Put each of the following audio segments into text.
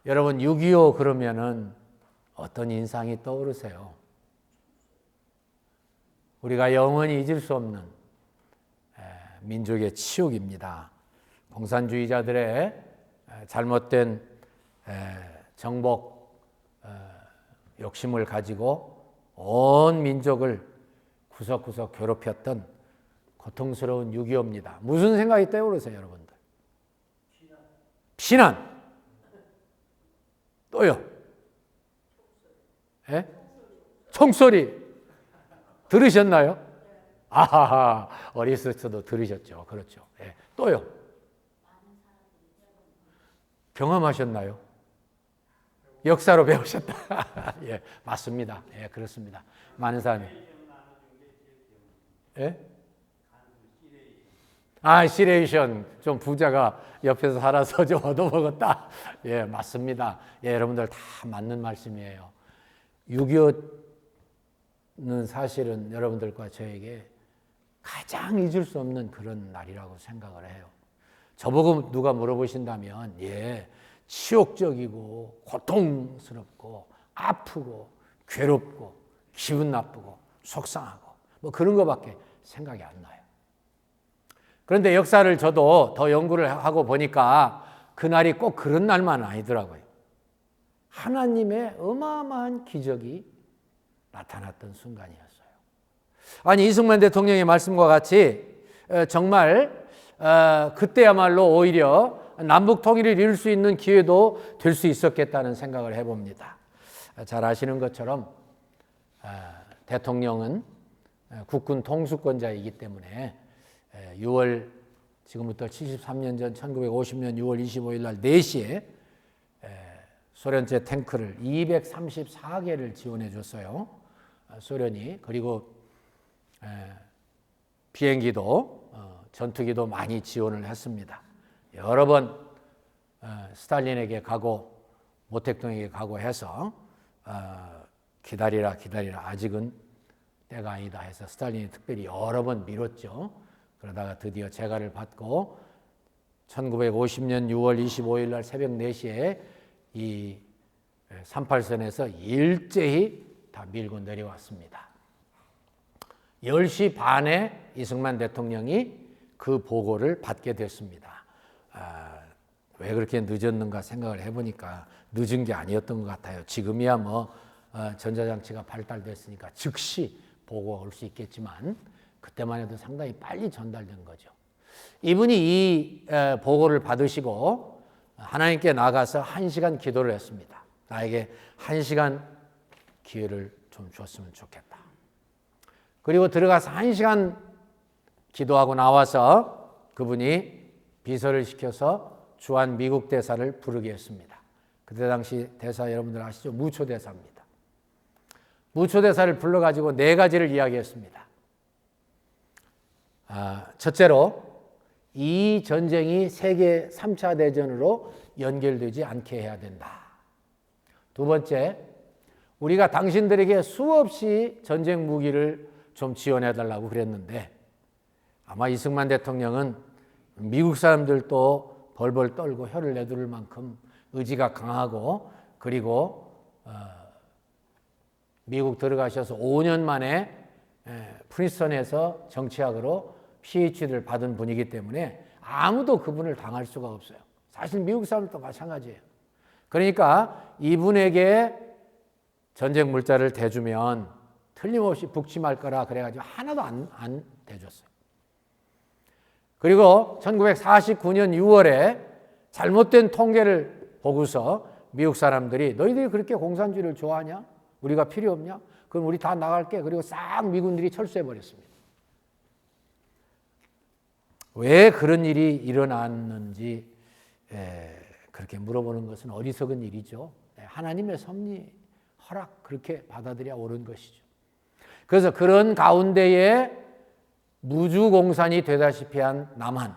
여러분 6.25 그러면은 어떤 인상이 떠오르세요? 우리가 영원히 잊을 수 없는 민족의 치욕입니다. 공산주의자들의 잘못된 정복 욕심을 가지고 온 민족을 구석구석 괴롭혔던 고통스러운 6.25입니다. 무슨 생각이 떠오르세요, 여러분들? 피난. 또요? 예? 총소리. 들으셨나요? 아하하, 어렸을 때도 들으셨죠. 그렇죠. 예. 또요? 경험하셨나요? 역사로 배우셨다. 예, 맞습니다. 예, 그렇습니다. 많은 사람이. 예? 시레이션. 좀 부자가 옆에서 살아서 좀 얻어먹었다. 예, 맞습니다. 예, 여러분들 다 맞는 말씀이에요. 6.25는 사실은 여러분들과 저에게 가장 잊을 수 없는 그런 날이라고 생각을 해요. 저보고 누가 물어보신다면, 예, 치욕적이고 고통스럽고 아프고 괴롭고 기분 나쁘고 속상하고 뭐 그런 거밖에 생각이 안 나요. 그런데 역사를 저도 더 연구를 하고 보니까 그날이 꼭 그런 날만 아니더라고요. 하나님의 어마어마한 기적이 나타났던 순간이었어요. 아니, 이승만 대통령의 말씀과 같이 정말 그때야말로 오히려 남북 통일을 이룰 수 있는 기회도 될 수 있었겠다는 생각을 해봅니다. 잘 아시는 것처럼 대통령은 국군 통수권자이기 때문에 6월 지금부터 73년 전 1950년 6월 25일 날 4시에 소련제 탱크를 234개를 지원해 줬어요. 소련이. 그리고 비행기도 전투기도 많이 지원을 했습니다. 여러 번 스탈린에게 가고 모 대통령에게 가고 해서 기다리라 아직은 때가 아니다 해서 스탈린이 특별히 여러 번 미뤘죠. 그러다가 드디어 재가를 받고 1950년 6월 25일 날 새벽 4시에 이 38선에서 일제히 다 밀고 내려왔습니다. 10시 반에 이승만 대통령이 그 보고를 받게 됐습니다. 왜 그렇게 늦었는가 생각을 해보니까 늦은 게 아니었던 것 같아요. 지금이야 뭐 전자장치가 발달됐으니까 즉시 보고가 올 수 있겠지만 그때만 해도 상당히 빨리 전달된 거죠. 이분이 이 보고를 받으시고 하나님께 나가서 1시간 기도를 했습니다. 나에게 1시간 기회를 좀 줬으면 좋겠다. 그리고 들어가서 1시간 기도하고 나와서 그분이 비서를 시켜서 주한 미국 대사를 부르게 했습니다. 그때 당시 대사 여러분들 아시죠? 무초 대사입니다. 무초 대사를 불러가지고 4가지를 이야기했습니다. 첫째로 이 전쟁이 세계 3차 대전으로 연결되지 않게 해야 된다. 두 번째, 우리가 당신들에게 수없이 전쟁 무기를 좀 지원해달라고 그랬는데 아마 이승만 대통령은 미국 사람들도 벌벌 떨고 혀를 내두를 만큼 의지가 강하고 그리고 미국 들어가셔서 5년 만에 프린스턴에서 정치학으로 PhD를 받은 분이기 때문에 아무도 그분을 당할 수가 없어요. 사실 미국 사람들도 마찬가지예요. 그러니까 이분에게 전쟁 물자를 대주면 틀림없이 북침할 거라 그래가지고 하나도 안 대줬어요. 그리고 1949년 6월에 잘못된 통계를 보고서 미국 사람들이 너희들이 그렇게 공산주의를 좋아하냐? 우리가 필요 없냐? 그럼 우리 다 나갈게. 그리고 싹 미군들이 철수해버렸습니다. 왜 그런 일이 일어났는지 그렇게 물어보는 것은 어리석은 일이죠. 하나님의 섭리, 허락 그렇게 받아들여야 옳은 것이죠. 그래서 그런 가운데에 무주공산이 되다시피 한 남한,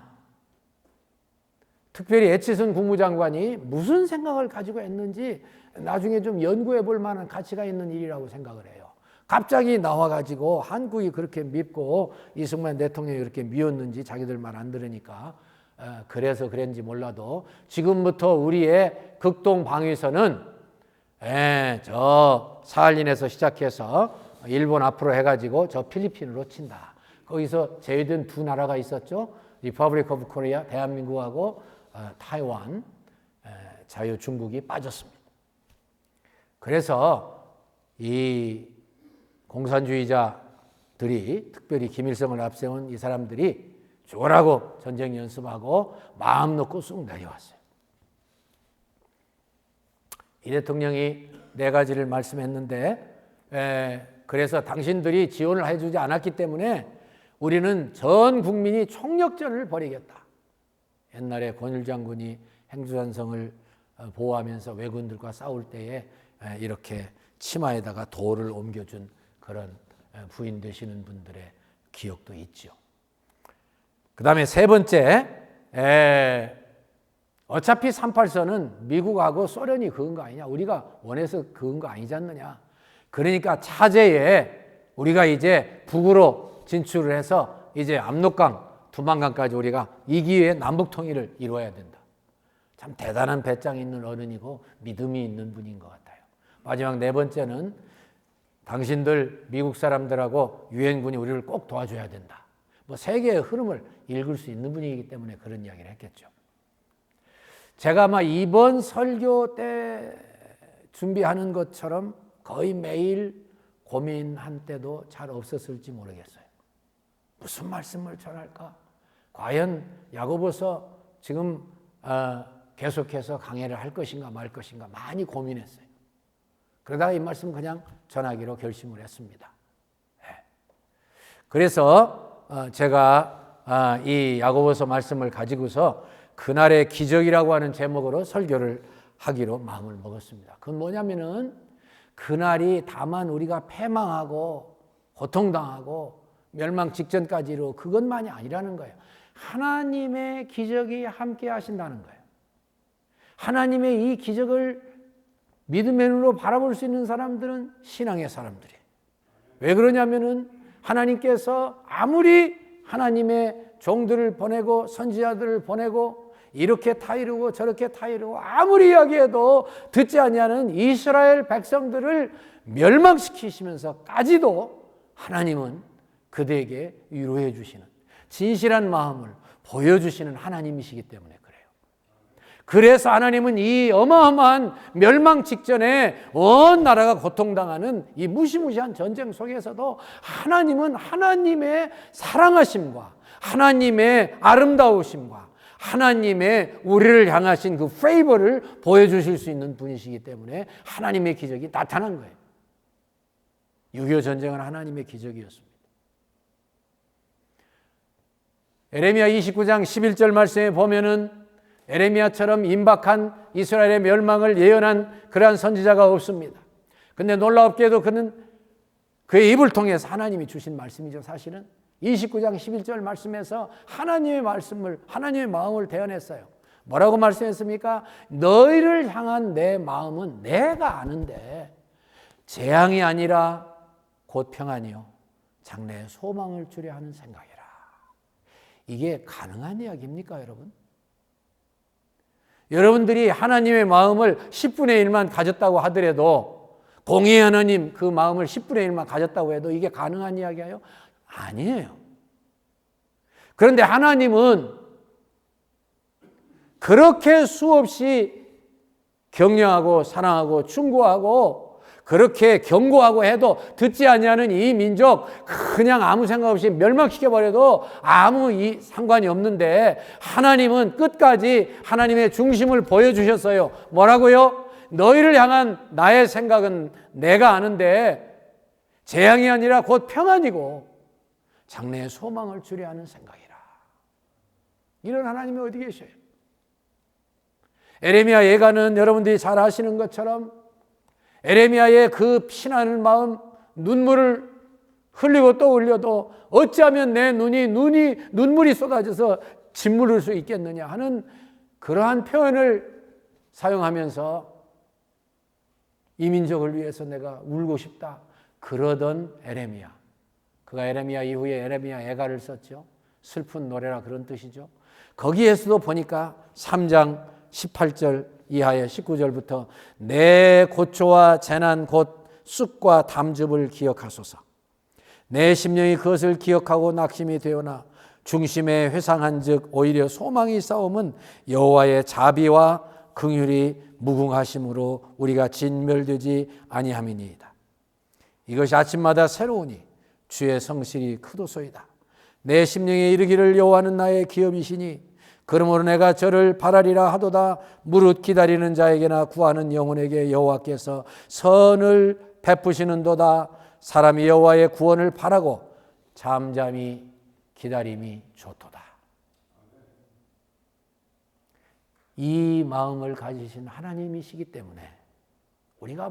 특별히 에치슨 국무장관이 무슨 생각을 가지고 했는지 나중에 좀 연구해 볼 만한 가치가 있는 일이라고 생각을 해요. 갑자기 나와가지고 한국이 그렇게 밉고 이승만 대통령이 그렇게 미웠는지 자기들 말 안 들으니까 그래서 그런지 몰라도 지금부터 우리의 극동 방위선은 저 사할린에서 시작해서 일본 앞으로 해가지고 저 필리핀으로 친다. 거기서 제외된 두 나라가 있었죠. 리퍼블릭 오브 코리아, 대한민국하고 타이완, 자유 중국이 빠졌습니다. 그래서 이 공산주의자들이 특별히 김일성을 앞세운 이 사람들이 죽으라고 전쟁 연습하고 마음 놓고 쑥 내려왔어요. 이 대통령이 네 가지를 말씀했는데 그래서 당신들이 지원을 해주지 않았기 때문에 우리는 전 국민이 총력전을 벌이겠다. 옛날에 권율 장군이 행주산성을 보호하면서 왜군들과 싸울 때에 이렇게 치마에다가 돌을 옮겨준 그런 부인 되시는 분들의 기억도 있죠. 그 다음에 세 번째, 어차피 38선은 미국하고 소련이 그은 거 아니냐. 우리가 원해서 그은 거 아니지 않느냐. 그러니까 차제에 우리가 이제 북으로 진출을 해서 이제 압록강, 두만강까지 우리가 이 기회에 남북 통일을 이루어야 된다. 참 대단한 배짱이 있는 어른이고 믿음이 있는 분인 것 같아요. 마지막 네 번째는 당신들 미국 사람들하고 유엔군이 우리를 꼭 도와줘야 된다. 뭐 세계의 흐름을 읽을 수 있는 분이기 때문에 그런 이야기를 했겠죠. 제가 아마 이번 설교 때 준비하는 것처럼 거의 매일 고민한 때도 잘 없었을지 모르겠어요. 무슨 말씀을 전할까? 과연 야고보서 지금 계속해서 강해를 할 것인가 말 것인가 많이 고민했어요. 그러다가 이 말씀 그냥 전하기로 결심을 했습니다. 그래서 제가 이 야고보서 말씀을 가지고서 그날의 기적이라고 하는 제목으로 설교를 하기로 마음을 먹었습니다. 그건 뭐냐면은 그날이 다만 우리가 패망하고 고통당하고 멸망 직전까지로 그것만이 아니라는 거예요. 하나님의 기적이 함께 하신다는 거예요. 하나님의 이 기적을 믿음의 눈으로 바라볼 수 있는 사람들은 신앙의 사람들이에요. 왜 그러냐면은 하나님께서 아무리 하나님의 종들을 보내고 선지자들을 보내고 이렇게 타이르고 저렇게 타이르고 아무리 이야기해도 듣지 아니하는 이스라엘 백성들을 멸망시키시면서까지도 하나님은 그들에게 위로해 주시는 진실한 마음을 보여주시는 하나님이시기 때문에 그래요. 그래서 하나님은 이 어마어마한 멸망 직전에 온 나라가 고통당하는 이 무시무시한 전쟁 속에서도 하나님은 하나님의 사랑하심과 하나님의 아름다우심과 하나님의 우리를 향하신 그 페이버를 보여주실 수 있는 분이시기 때문에 하나님의 기적이 나타난 거예요. 6.25 전쟁은 하나님의 기적이었습니다. 에레미야 29장 11절 말씀에 보면은 에레미야처럼 임박한 이스라엘의 멸망을 예언한 그러한 선지자가 없습니다. 근데 놀랍게도 그는 그의 입을 통해서 하나님이 주신 말씀이죠. 사실은 29장 11절 말씀에서 하나님의 말씀을, 하나님의 마음을 대언했어요. 뭐라고 말씀했습니까? 너희를 향한 내 마음은 내가 아는데 재앙이 아니라 곧 평안이요 장래에 소망을 주려 하는 생각이라. 이게 가능한 이야기입니까, 여러분? 여러분들이 하나님의 마음을 10분의 1만 가졌다고 하더라도 공의 하나님 그 마음을 10분의 1만 가졌다고 해도 이게 가능한 이야기예요? 아니에요. 그런데 하나님은 그렇게 수없이 격려하고 사랑하고 충고하고 그렇게 경고하고 해도 듣지 아니하는 이 민족 그냥 아무 생각 없이 멸망시켜버려도 아무 상관이 없는데 하나님은 끝까지 하나님의 중심을 보여주셨어요. 뭐라고요? 너희를 향한 나의 생각은 내가 아는데 재앙이 아니라 곧 평안이고 장래에 소망을 주려 하는 생각이라. 이런 하나님이 어디 계셔요? 에레미야 예가는 여러분들이 잘 아시는 것처럼 에레미야의 그 피나는 마음, 눈물을 흘리고 또 흘려도 어찌하면 내 눈물이 쏟아져서 짓무를 수 있겠느냐 하는 그러한 표현을 사용하면서 이 민족을 위해서 내가 울고 싶다. 그러던 에레미야. 그가 에레미야 이후에 에레미야 예가를 썼죠. 슬픈 노래라 그런 뜻이죠. 거기에서도 보니까 3장 18절 이하의 19절부터 내 고초와 재난 곧 쑥과 담즙을 기억하소서. 내 심령이 그것을 기억하고 낙심이 되오나 중심에 회상한 즉 오히려 소망이 싸움은 여호와의 자비와 긍휼이 무궁하심으로 우리가 진멸되지 아니함이니이다. 이것이 아침마다 새로우니 주의 성실이 크도소이다. 내 심령에 이르기를 여호와는 나의 기업이시니 그러므로 내가 저를 바라리라 하도다. 무릇 기다리는 자에게나 구하는 영혼에게 여호와께서 선을 베푸시는도다. 사람이 여호와의 구원을 바라고 잠잠히 기다림이 좋도다. 이 마음을 가지신 하나님이시기 때문에 우리가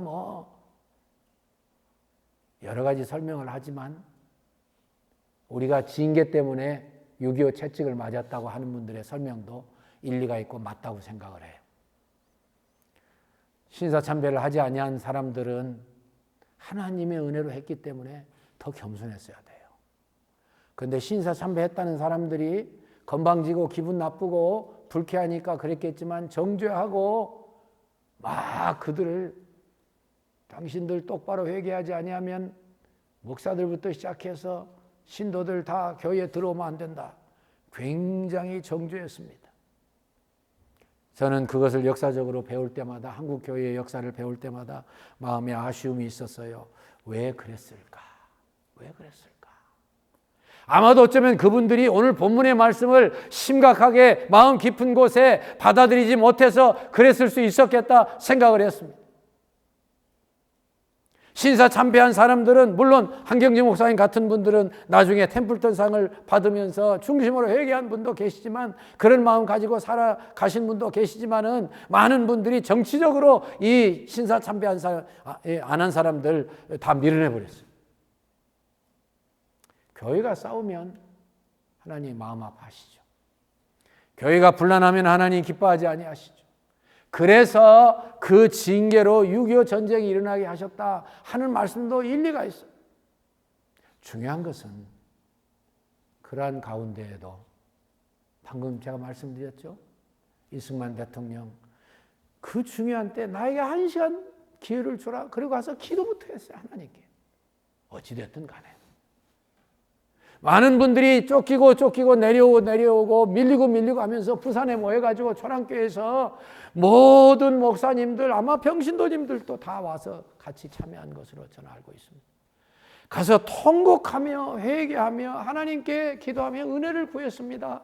여러 가지 설명을 하지만 우리가 징계 때문에 6.25 채찍을 맞았다고 하는 분들의 설명도 일리가 있고 맞다고 생각을 해요. 신사참배를 하지 아니한 사람들은 하나님의 은혜로 했기 때문에 더 겸손했어야 돼요. 그런데 신사참배했다는 사람들이 건방지고 기분 나쁘고 불쾌하니까 그랬겠지만 정죄하고 막 그들을 당신들 똑바로 회개하지 아니하면 목사들부터 시작해서 신도들 다 교회에 들어오면 안 된다. 굉장히 정죄했습니다. 저는 그것을 역사적으로 배울 때마다 한국 교회의 역사를 배울 때마다 마음에 아쉬움이 있었어요. 왜 그랬을까? 왜 그랬을까? 아마도 어쩌면 그분들이 오늘 본문의 말씀을 심각하게 마음 깊은 곳에 받아들이지 못해서 그랬을 수 있었겠다 생각을 했습니다. 신사참배한 사람들은 물론 한경지 목사님 같은 분들은 나중에 템플턴상을 받으면서 중심으로 회개한 분도 계시지만 그런 마음 가지고 살아가신 분도 계시지만은 많은 분들이 정치적으로 이 신사참배한 사람, 안 한 사람들 다 밀어내버렸어요. 교회가 싸우면 하나님 마음 아파하시죠. 교회가 분란하면 하나님 기뻐하지 아니하시죠. 그래서 그 징계로 6.25 전쟁이 일어나게 하셨다 하는 말씀도 일리가 있어요. 중요한 것은 그러한 가운데에도 방금 제가 말씀드렸죠. 이승만 대통령 그 중요한 때 나에게 1시간 기회를 주라. 그리고 가서 기도부터 했어요. 하나님께. 어찌됐든 간에. 많은 분들이 쫓기고 내려오고 밀리고 하면서 부산에 모여가지고 초랑교회에서 모든 목사님들 아마 평신도님들도 다 와서 같이 참여한 것으로 저는 알고 있습니다. 가서 통곡하며 회개하며 하나님께 기도하며 은혜를 구했습니다.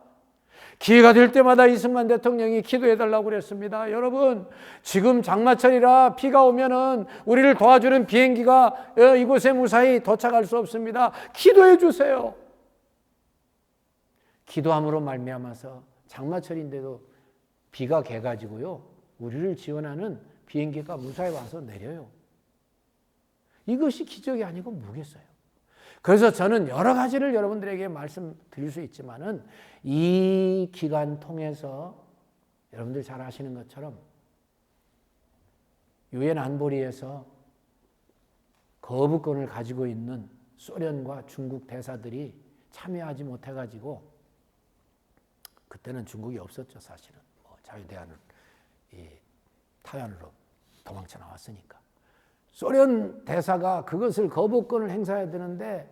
기회가 될 때마다 이승만 대통령이 기도해달라고 그랬습니다. 여러분 지금 장마철이라 비가 오면은 우리를 도와주는 비행기가 이곳에 무사히 도착할 수 없습니다. 기도해 주세요. 기도함으로 말미암아서 장마철인데도 비가 개가지고요 우리를 지원하는 비행기가 무사히 와서 내려요. 이것이 기적이 아니고 뭐겠어요. 그래서 저는 여러 가지를 여러분들에게 말씀드릴 수 있지만은 이 기간 통해서 여러분들 잘 아시는 것처럼 유엔 안보리에서 거부권을 가지고 있는 소련과 중국 대사들이 참여하지 못해가지고 그때는 중국이 없었죠. 사실은 자유대안을 타ян으로 도망쳐 나왔으니까 소련 대사가 그것을 거부권을 행사해야 되는데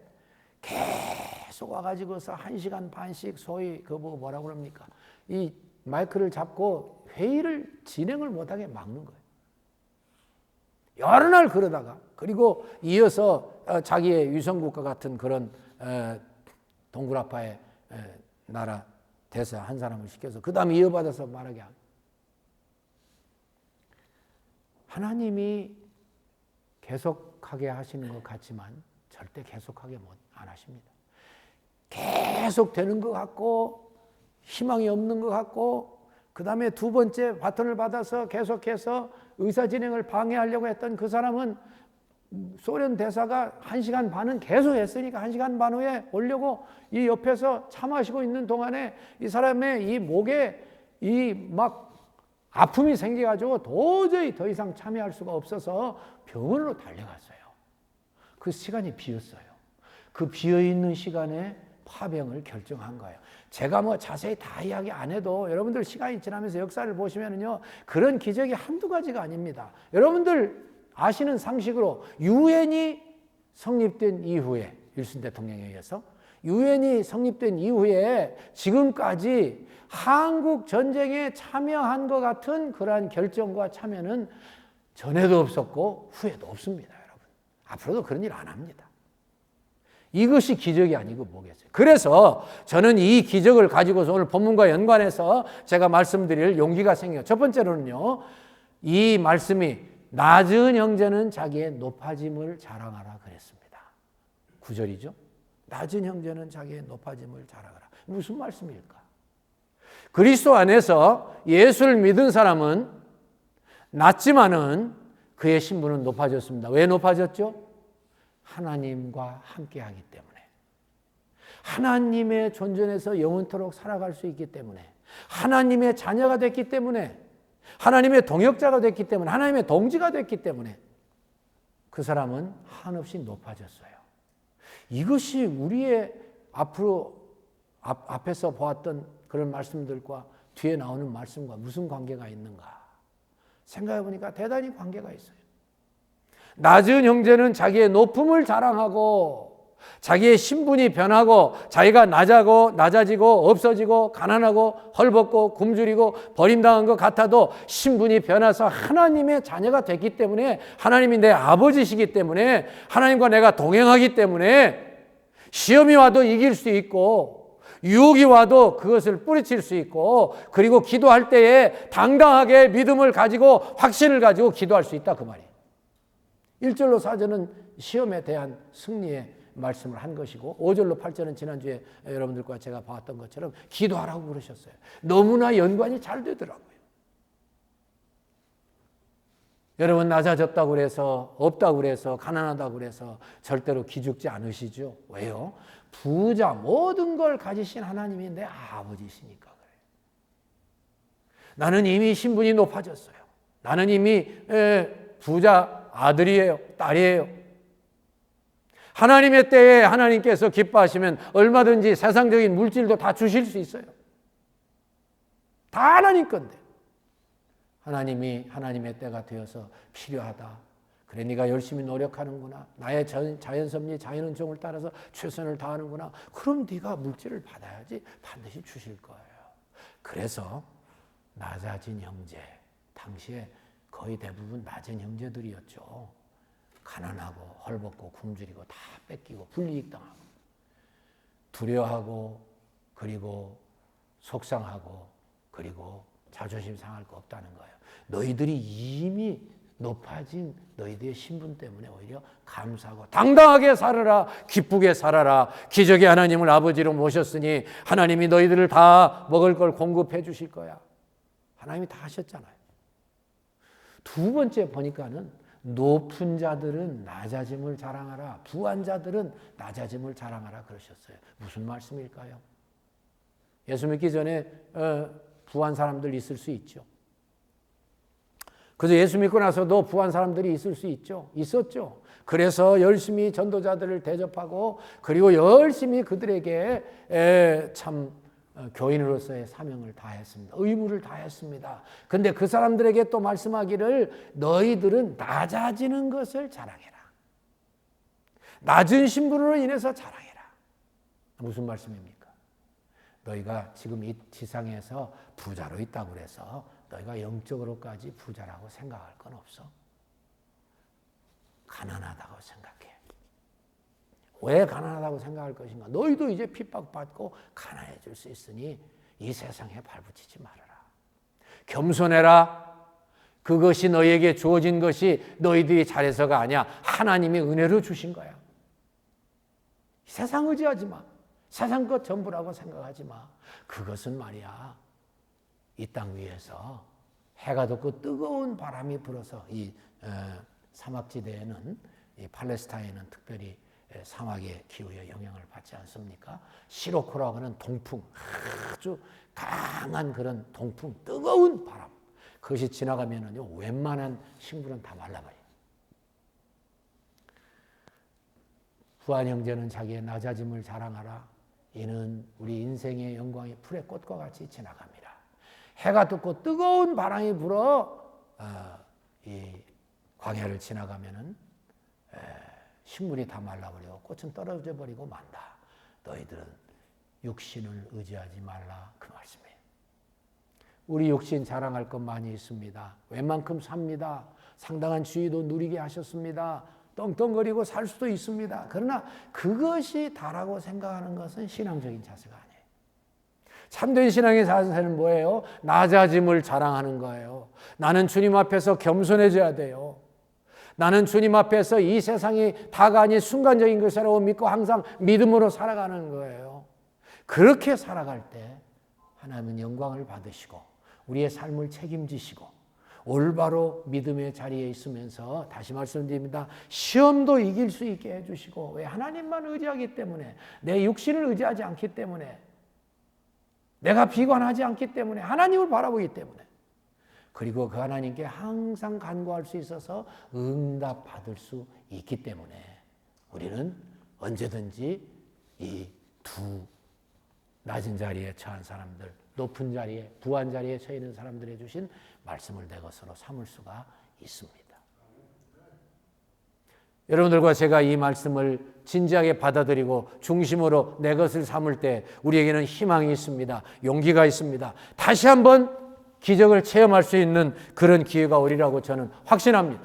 계속 와가지고서 1시간 반씩 소위 뭐라고 그럽니까? 이 마이크를 잡고 회의를 진행을 못하게 막는 거예요. 여러 날 그러다가 그리고 이어서 자기의 위성국가 같은 그런 동굴아파의 나라 대사 한 사람을 시켜서 그 다음에 이어받아서 말하게 하고 하나님이 계속하게 하시는 것 같지만 절대 계속하게 안 하십니다. 계속 되는 것 같고 희망이 없는 것 같고 그 다음에 두 번째 바톤을 받아서 계속해서 의사진행을 방해하려고 했던 그 사람은 소련 대사가 1시간 반은 계속 했으니까 1시간 반 후에 오려고 이 옆에서 차 마시고 있는 동안에 이 사람의 이 목에 이 막 아픔이 생겨가지고 도저히 더 이상 참여할 수가 없어서 병원으로 달려갔어요. 그 시간이 비었어요. 그 비어있는 시간에 파병을 결정한 거예요. 제가 뭐 자세히 다 이야기 안 해도 여러분들 시간이 지나면서 역사를 보시면은요, 그런 기적이 한두 가지가 아닙니다. 여러분들 아시는 상식으로 유엔이 성립된 이후에, 윌슨 대통령에 의해서 유엔이 성립된 이후에 지금까지 한국 전쟁에 참여한 것 같은 그러한 결정과 참여는 전에도 없었고 후에도 없습니다, 여러분. 앞으로도 그런 일 안 합니다. 이것이 기적이 아니고 뭐겠어요. 그래서 저는 이 기적을 가지고서 오늘 본문과 연관해서 제가 말씀드릴 용기가 생겨요. 첫 번째로는요, 이 말씀이 낮은 형제는 자기의 높아짐을 자랑하라 그랬습니다. 9절이죠. 낮은 형제는 자기의 높아짐을 자랑하라. 무슨 말씀일까? 그리스도 안에서 예수를 믿은 사람은 낮지만은 그의 신분은 높아졌습니다. 왜 높아졌죠? 하나님과 함께하기 때문에, 하나님의 존전에서 영원토록 살아갈 수 있기 때문에, 하나님의 자녀가 됐기 때문에, 하나님의 동역자가 됐기 때문에, 하나님의 동지가 됐기 때문에 그 사람은 한없이 높아졌어요. 이것이 우리의 앞에서 보았던 그런 말씀들과 뒤에 나오는 말씀과 무슨 관계가 있는가 생각해 보니까 대단히 관계가 있어요. 낮은 형제는 자기의 높음을 자랑하고 자기의 신분이 변하고 자기가 낮아지고 없어지고 가난하고 헐벗고 굶주리고 버림당한 것 같아도 신분이 변해서 하나님의 자녀가 됐기 때문에, 하나님이 내 아버지시기 때문에, 하나님과 내가 동행하기 때문에 시험이 와도 이길 수 있고 유혹이 와도 그것을 뿌리칠 수 있고, 그리고 기도할 때에 당당하게 믿음을 가지고 확신을 가지고 기도할 수 있다, 그 말이에요. 1절로 4절은 시험에 대한 승리의 말씀을 한 것이고, 5절로 8절은 지난주에 여러분들과 제가 봤던 것처럼 기도하라고 그러셨어요. 너무나 연관이 잘 되더라고요. 여러분, 낮아졌다고 그래서, 없다고 그래서, 가난하다고 그래서 절대로 기죽지 않으시죠? 왜요? 부자, 모든 걸 가지신 하나님이 내 아버지시니까 그래요. 나는 이미 신분이 높아졌어요. 나는 이미 부자 아들이에요, 딸이에요. 하나님의 때에 하나님께서 기뻐하시면 얼마든지 세상적인 물질도 다 주실 수 있어요. 다 하나님 건데, 하나님이 하나님의 때가 되어서 필요하다. 그래, 네가 열심히 노력하는구나. 나의 자연섭리, 자연은총을 따라서 최선을 다하는구나. 그럼 네가 물질을 받아야지 반드시 주실 거예요. 그래서 낮아진 형제, 당시에 거의 대부분 낮은 형제들이었죠. 가난하고 헐벗고 굶주리고 다 뺏기고 불이익당하고 두려워하고, 그리고 속상하고, 그리고 자존심 상할 거 없다는 거예요. 너희들이 이미 높아진 너희들의 신분 때문에 오히려 감사하고 당당하게 살아라, 기쁘게 살아라. 기적의 하나님을 아버지로 모셨으니 하나님이 너희들을 다 먹을 걸 공급해 주실 거야. 하나님이 다 하셨잖아요. 두 번째 보니까는 높은 자들은 낮아짐을 자랑하라, 부한 자들은 낮아짐을 자랑하라 그러셨어요. 무슨 말씀일까요? 예수 믿기 전에 부한 사람들 있을 수 있죠. 그래서 예수 믿고 나서도 부한 사람들이 있을 수 있죠. 있었죠. 그래서 열심히 전도자들을 대접하고, 그리고 열심히 그들에게 참 교인으로서의 사명을 다했습니다. 의무를 다했습니다. 그런데 그 사람들에게 또 말씀하기를 너희들은 낮아지는 것을 자랑해라. 낮은 신분으로 인해서 자랑해라. 무슨 말씀입니까? 너희가 지금 이 지상에서 부자로 있다고 해서 너희가 영적으로까지 부자라고 생각할 건 없어. 가난하다고 생각해. 왜 가난하다고 생각할 것인가? 너희도 이제 핍박받고 가난해질 수 있으니 이 세상에 발붙이지 말아라. 겸손해라. 그것이 너희에게 주어진 것이 너희들이 잘해서가 아니야. 하나님이 은혜로 주신 거야. 세상 의지하지 마. 세상 것 전부라고 생각하지 마. 그것은 말이야, 이 땅 위에서 해가 돋고 뜨거운 바람이 불어서 이 사막지대에는, 이 팔레스타인은 특별히 사막의 기후에 영향을 받지 않습니까? 시로코라고 하는 동풍, 아주 강한 그런 동풍, 뜨거운 바람, 그것이 지나가면은요, 웬만한 식물은 다 말라버려요. 부한 형제는 자기의 낮아짐을 자랑하라. 이는 우리 인생의 영광이 풀의 꽃과 같이 지나갑니다. 해가 떴고 뜨거운 바람이 불어 이 광야를 지나가면은 식물이 다 말라버리고 꽃은 떨어져 버리고 만다. 너희들은 육신을 의지하지 말라, 그 말씀이에요. 우리 육신 자랑할 것 많이 있습니다. 웬만큼 삽니다. 상당한 지위도 누리게 하셨습니다. 떵떵거리고 살 수도 있습니다. 그러나 그것이 다라고 생각하는 것은 신앙적인 자세가 아니에요. 참된 신앙의 자세는 뭐예요? 낮아짐을 자랑하는 거예요. 나는 주님 앞에서 겸손해져야 돼요. 나는 주님 앞에서 이 세상이 다가 아닌 순간적인 것이라고 믿고 항상 믿음으로 살아가는 거예요. 그렇게 살아갈 때 하나님은 영광을 받으시고 우리의 삶을 책임지시고 올바로 믿음의 자리에 있으면서, 다시 말씀드립니다, 시험도 이길 수 있게 해주시고, 왜? 하나님만 의지하기 때문에, 내 육신을 의지하지 않기 때문에, 내가 비관하지 않기 때문에, 하나님을 바라보기 때문에, 그리고 그 하나님께 항상 간구할 수 있어서 응답 받을 수 있기 때문에 우리는 언제든지 이 두 낮은 자리에 처한 사람들, 높은 자리에, 부한 자리에 처해 있는 사람들에 주신 말씀을 내 것으로 삼을 수가 있습니다. 여러분들과 제가 이 말씀을 진지하게 받아들이고 중심으로 내 것을 삼을 때 우리에게는 희망이 있습니다. 용기가 있습니다. 다시 한번 기적을 체험할 수 있는 그런 기회가 오리라고 저는 확신합니다.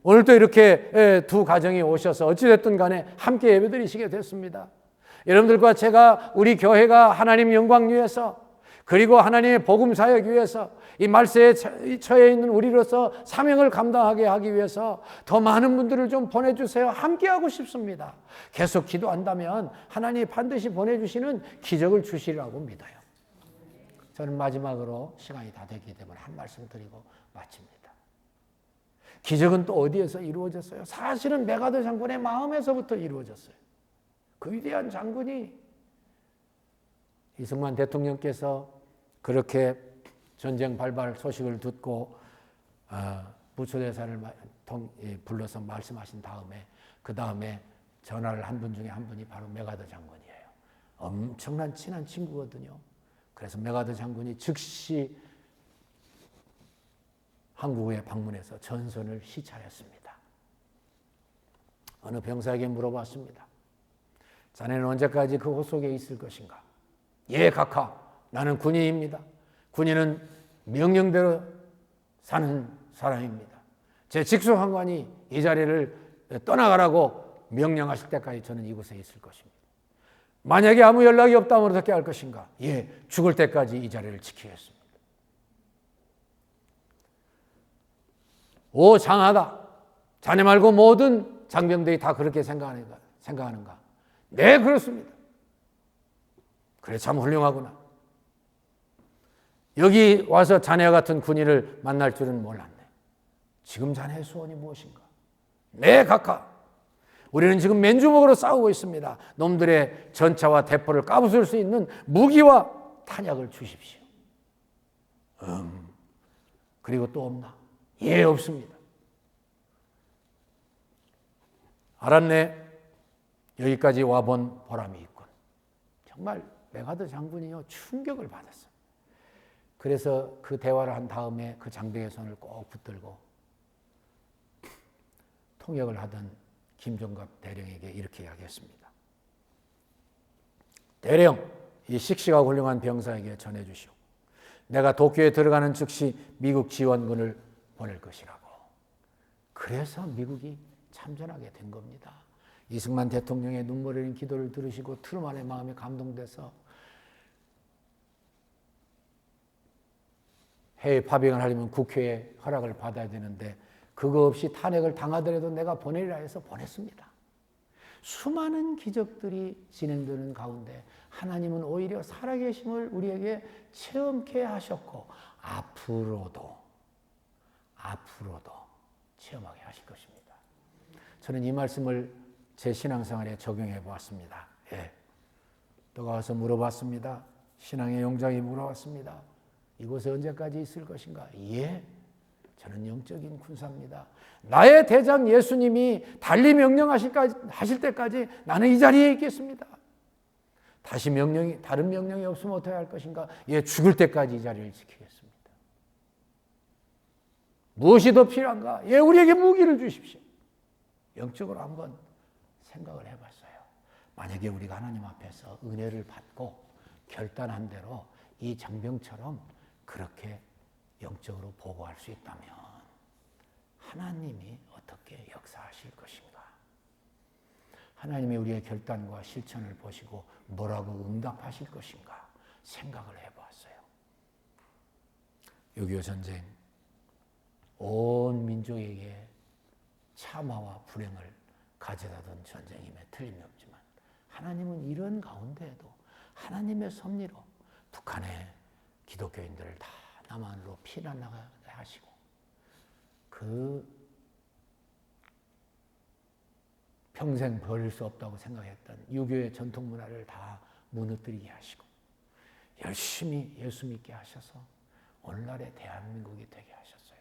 오늘도 이렇게 두 가정이 오셔서 어찌됐든 간에 함께 예배드리시게 됐습니다. 여러분들과 제가 우리 교회가 하나님 영광 위해서, 그리고 하나님의 복음 사역 위해서, 이 말세에 처해 있는 우리로서 사명을 감당하게 하기 위해서 더 많은 분들을 좀 보내주세요. 함께하고 싶습니다. 계속 기도한다면 하나님이 반드시 보내주시는 기적을 주시리라고 믿어요. 저는 마지막으로 시간이 다 됐기 때문에 한 말씀 드리고 마칩니다. 기적은 또 어디에서 이루어졌어요? 사실은 메가더 장군의 마음에서부터 이루어졌어요. 그 위대한 장군이, 이승만 대통령께서 그렇게 전쟁 발발 소식을 듣고 부처대사를 불러서 말씀하신 다음에, 그 다음에 전화를 한 분 중에 한 분이 바로 메가더 장군이에요. 엄청난 친한 친구거든요. 그래서 메가더 장군이 즉시 한국에 방문해서 전선을 시찰했습니다. 어느 병사에게 물어봤습니다. 자네는 언제까지 그 곳 속에 있을 것인가? 예, 각하. 나는 군인입니다. 군인은 명령대로 사는 사람입니다. 제 직속한관이 이 자리를 떠나가라고 명령하실 때까지 저는 이곳에 있을 것입니다. 만약에 아무 연락이 없다면 어떻게 할 것인가? 예, 죽을 때까지 이 자리를 지키겠습니다. 오, 장하다. 자네 말고 모든 장병들이 다 그렇게 생각하는가? 네, 그렇습니다. 그래, 참 훌륭하구나. 여기 와서 자네와 같은 군인을 만날 줄은 몰랐네. 지금 자네의 소원이 무엇인가? 네, 각하. 우리는 지금 맨주먹으로 싸우고 있습니다. 놈들의 전차와 대포를 까부술 수 있는 무기와 탄약을 주십시오. 그리고 또 없나? 예, 없습니다. 알았네. 여기까지 와본 보람이 있군. 정말 메가더 장군이요, 충격을 받았어요. 그래서 그 대화를 한 다음에 그 장병의 손을 꼭 붙들고 통역을 하던 김종갑 대령에게 이렇게 이야기했습니다. 대령, 이 씩씩하고 훌륭한 병사에게 전해주시오. 내가 도쿄에 들어가는 즉시 미국 지원군을 보낼 것이라고. 그래서 미국이 참전하게 된 겁니다. 이승만 대통령의 눈물 흘린 기도를 들으시고 트루만의 마음에 감동돼서 해외 파병을 하려면 국회의 허락을 받아야 되는데 그거 없이 탄핵을 당하더라도 내가 보내리라 해서 보냈습니다. 수많은 기적들이 진행되는 가운데 하나님은 오히려 살아계심을 우리에게 체험케 하셨고 앞으로도 체험하게 하실 것입니다. 저는 이 말씀을 제 신앙생활에 적용해 보았습니다. 예. 또 가서 물어봤습니다. 신앙의 용장이 물어봤습니다. 이곳에 언제까지 있을 것인가? 예, 저는 영적인 군사입니다. 나의 대장 예수님이 달리 명령하실 때까지 나는 이 자리에 있겠습니다. 다시 다른 명령이 없으면 어떻게 할 것인가? 예, 죽을 때까지 이 자리를 지키겠습니다. 무엇이 더 필요한가? 예, 우리에게 무기를 주십시오. 영적으로 한번 생각을 해봤어요. 만약에 우리가 하나님 앞에서 은혜를 받고 결단한 대로 이 장병처럼 그렇게 영적으로 보고할 수 있다면 하나님이 어떻게 역사하실 것인가? 하나님이 우리의 결단과 실천을 보시고 뭐라고 응답하실 것인가 생각을 해보았어요. 6.25 전쟁, 온 민족에게 참화와 불행을 가져다던 전쟁임에 틀림이 없지만 하나님은 이런 가운데에도 하나님의 섭리로 북한의 기독교인들을 다 남한으로 피난나가게 하시고 그 평생 버릴 수 없다고 생각했던 유교의 전통 문화를 다 무너뜨리게 하시고 열심히 예수 믿게 하셔서 오늘날의 대한민국이 되게 하셨어요.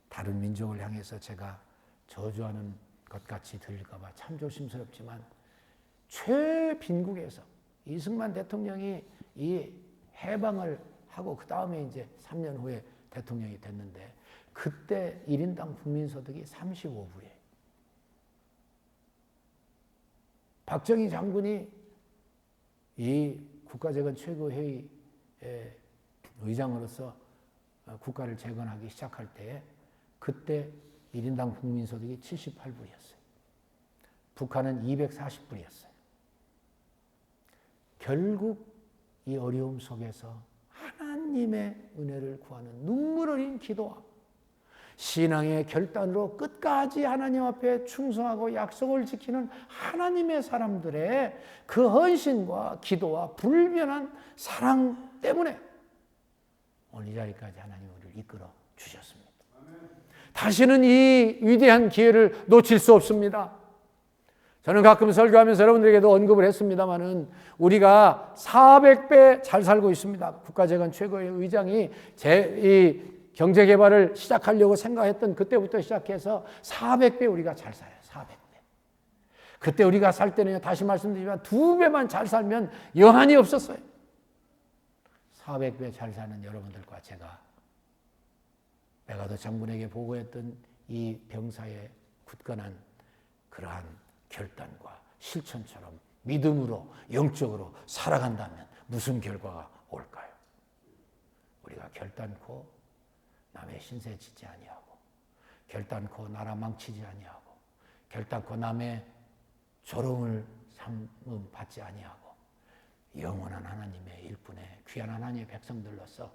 다른 민족을 향해서 제가 저주하는 것 같이 들릴까 봐 참 조심스럽지만 최빈국에서 이승만 대통령이 이 해방을 하고 그 다음에 이제 3년 후에 대통령이 됐는데 그때 1인당 국민소득이 35불이에요. 박정희 장군이 이 국가재건 최고회의의 의장으로서 국가를 재건하기 시작할 때에 그때 1인당 국민소득이 78불이었어요. 북한은 240불이었어요. 결국 이 어려움 속에서 하나님의 은혜를 구하는 눈물 어린 기도와 신앙의 결단으로 끝까지 하나님 앞에 충성하고 약속을 지키는 하나님의 사람들의 그 헌신과 기도와 불변한 사랑 때문에 오늘 이 자리까지 하나님 우리를 이끌어 주셨습니다. 다시는 이 위대한 기회를 놓칠 수 없습니다. 저는 가끔 설교하면서 여러분들에게도 언급을 했습니다마는 우리가 400배 잘 살고 있습니다. 국가재건 최고의 의장이 이 경제개발을 시작하려고 생각했던 그때부터 시작해서 400배 우리가 잘 살아요. 400배. 그때 우리가 살 때는 다시 말씀드리지만 2배만 잘 살면 여한이 없었어요. 400배 잘 사는 여러분들과 제가 메가더 장군에게 보고했던 이 병사의 굳건한 그러한 결단과 실천처럼 믿음으로 영적으로 살아간다면 무슨 결과가 올까요? 우리가 결단코 남의 신세 짓지 아니하고 결단코 나라 망치지 아니하고 결단코 남의 조롱을 삼음 받지 아니하고 영원한 하나님의 일꾼의 귀한 하나님의 백성들로서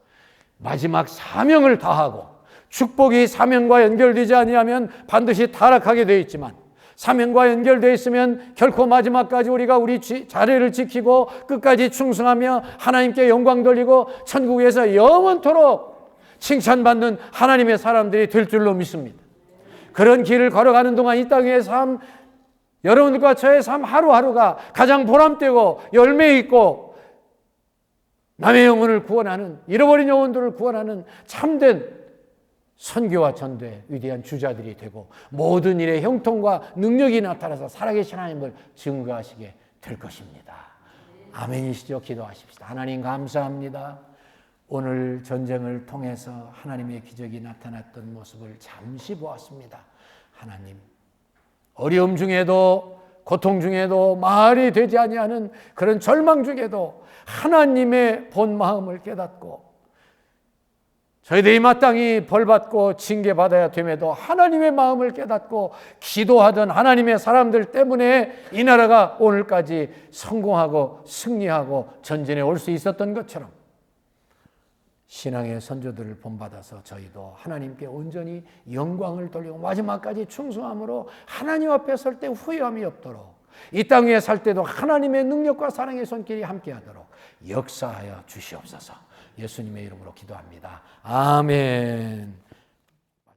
마지막 사명을 다하고 축복이 사명과 연결되지 아니하면 반드시 타락하게 되어 있지만 사명과 연결되어 있으면 결코 마지막까지 우리가 우리 자리를 지키고 끝까지 충성하며 하나님께 영광 돌리고 천국에서 영원토록 칭찬받는 하나님의 사람들이 될 줄로 믿습니다. 그런 길을 걸어가는 동안 이 땅의 삶, 여러분들과 저의 삶 하루하루가 가장 보람되고 열매 있고 남의 영혼을 구원하는, 잃어버린 영혼들을 구원하는 참된 선교와 전도의 위대한 주자들이 되고 모든 일에 형통과 능력이 나타나서 살아계신 하나님을 증거하시게 될 것입니다. 아멘이시죠? 기도하십시다. 하나님 감사합니다. 오늘 전쟁을 통해서 하나님의 기적이 나타났던 모습을 잠시 보았습니다. 하나님, 어려움 중에도 고통 중에도 말이 되지 아니하는 그런 절망 중에도 하나님의 본 마음을 깨닫고 저희들이 마땅히 벌받고 징계받아야 됨에도 하나님의 마음을 깨닫고 기도하던 하나님의 사람들 때문에 이 나라가 오늘까지 성공하고 승리하고 전진해 올 수 있었던 것처럼 신앙의 선조들을 본받아서 저희도 하나님께 온전히 영광을 돌리고 마지막까지 충성함으로 하나님 앞에 설 때 후회함이 없도록 이 땅 위에 살 때도 하나님의 능력과 사랑의 손길이 함께하도록 역사하여 주시옵소서. 예수님의 이름으로 기도합니다. 아멘.